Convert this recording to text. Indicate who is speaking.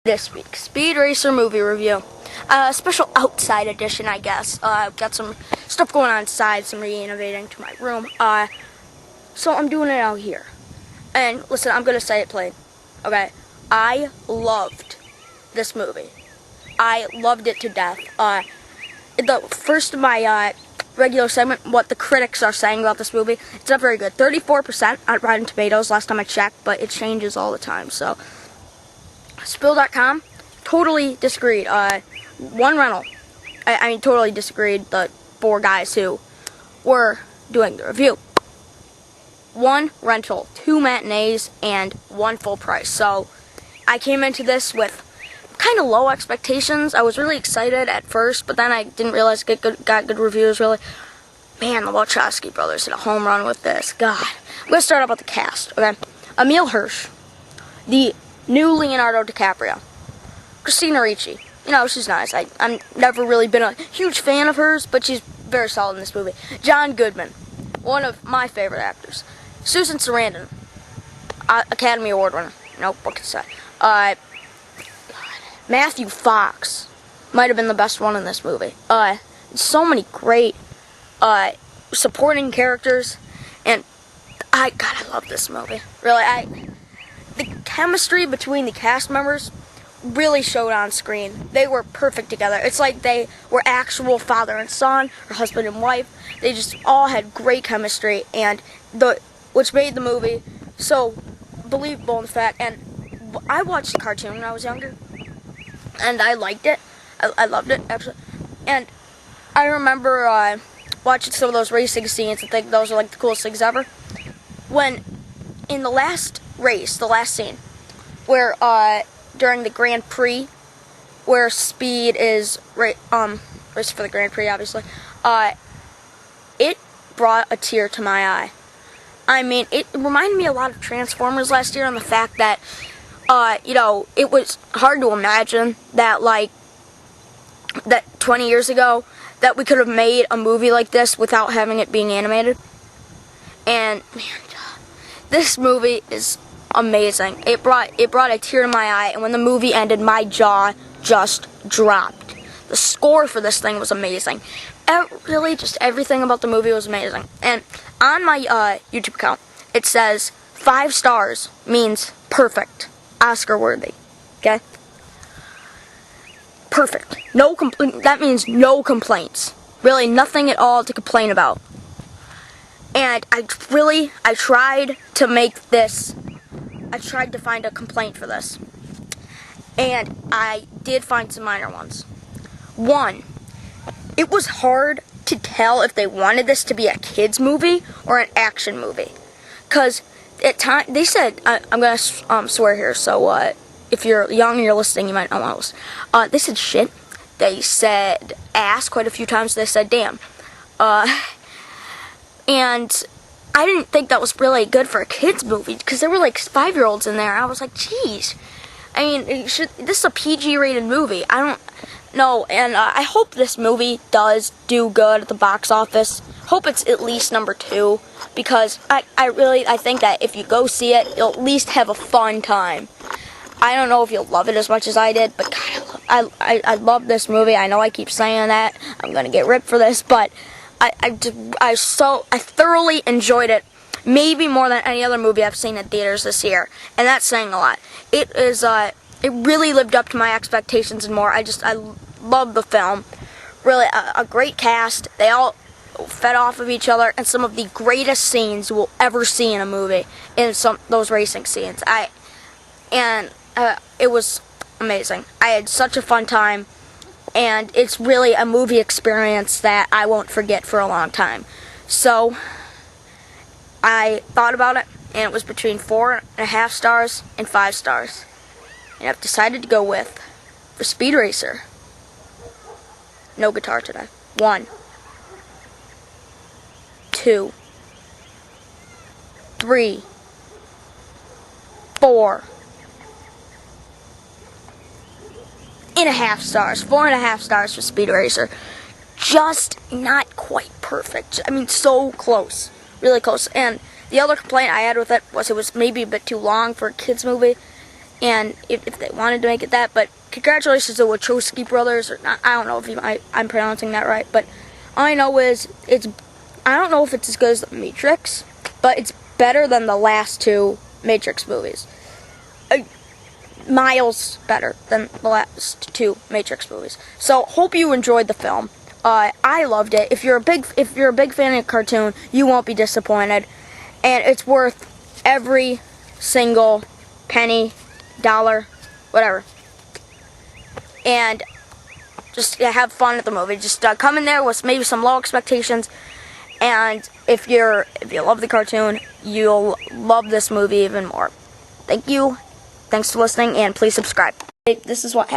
Speaker 1: This week, Speed Racer movie review. Special outside edition, I guess. Got some stuff going on inside, some re-innovating to my room. So I'm doing it out here. And listen, I'm going to say it plain. Okay? I loved this movie. I loved it to death. The first of my regular segment, what the critics are saying about this movie, it's not very good. 34% on Rotten Tomatoes last time I checked, but it changes all the time, so... Spill.com totally disagreed. One rental. I mean, totally disagreed. The four guys who were doing the review. One rental, 2 matinees, and 1 full price. So I came into this with kind of low expectations. I was really excited at first, but then I didn't realize it got good reviews, really. Man, the Wachowski brothers hit a home run with this. God. I'm going to start out with the cast, okay? Emile Hirsch. The new Leonardo DiCaprio. Christina Ricci. You know, she's nice. I've never really been a huge fan of hers, but she's very solid in this movie. John Goodman. One of my favorite actors. Susan Sarandon. Academy Award winner. Nope, what can I say? Matthew Fox. Might have been the best one in this movie. So many great supporting characters. And God, I love this movie. Really, the chemistry between the cast members really showed on screen. They were perfect together. It's like they were actual father and son, or husband and wife. They just all had great chemistry, and which made the movie so believable in fact. And I watched the cartoon when I was younger, and I liked it. I loved it, actually. And I remember watching some of those racing scenes and think those are like the coolest things ever. When in the last race, the last scene, where during the Grand Prix, where Speed is racing for the Grand Prix, obviously, it brought a tear to my eye. I mean, it reminded me a lot of Transformers last year, and the fact that it was hard to imagine that, like, that 20 years ago, that we could have made a movie like this without having it being animated. And man, this movie is amazing. It brought a tear to my eye, and when the movie ended, my jaw just dropped. The score for this thing was amazing. Really, just everything about the movie was amazing. And on my YouTube account, it says 5 stars means perfect, Oscar worthy. Okay? Perfect. That means no complaints. Really, nothing at all to complain about. And I tried to make this. I tried to find a complaint for this. And I did find some minor ones. One, it was hard to tell if they wanted this to be a kids movie or an action movie. Because at time they said, I'm going to swear here, so if you're young and you're listening, you might not want to listen. They said shit. They said ass quite a few times. They said damn. And I didn't think that was really good for a kids movie, because there were like 5-year-olds in there. I was like, geez. I mean, this is a PG-rated movie. I don't know, and I hope this movie does do good at the box office. Hope it's at least number 2, because I think that if you go see it, you'll at least have a fun time. I don't know if you'll love it as much as I did, but God, I love this movie. I know I keep saying that. I'm gonna get ripped for this, but I thoroughly enjoyed it, maybe more than any other movie I've seen in theaters this year, and that's saying a lot. It really lived up to my expectations and more. I love the film. Really, a great cast. They all fed off of each other, and some of the greatest scenes you will ever see in a movie, in those racing scenes. It was amazing. I had such a fun time. And it's really a movie experience that I won't forget for a long time. So, I thought about it, and it was between 4.5 stars and 5 stars. And I've decided to go with, for Speed Racer, no guitar today. 1, 2, 3, 4. 4.5 stars. 4.5 stars for Speed Racer. Just not quite perfect. I mean, so close. Really close. And the other complaint I had with it was maybe a bit too long for a kids movie. and if they wanted to make it that. But congratulations to Wachowski brothers, or not, I don't know if I'm pronouncing that right, but all I know is I don't know if it's as good as The Matrix, but it's better than the last two Matrix movies. Miles better than the last two Matrix movies. So hope you enjoyed the film. I loved it. If you're a big fan of the cartoon, you won't be disappointed, and it's worth every single penny, dollar, whatever. And just have fun at the movie. Just come in there with maybe some low expectations, and if you love the cartoon, you'll love this movie even more. Thank you. Thanks for listening, and please subscribe. This is what happened.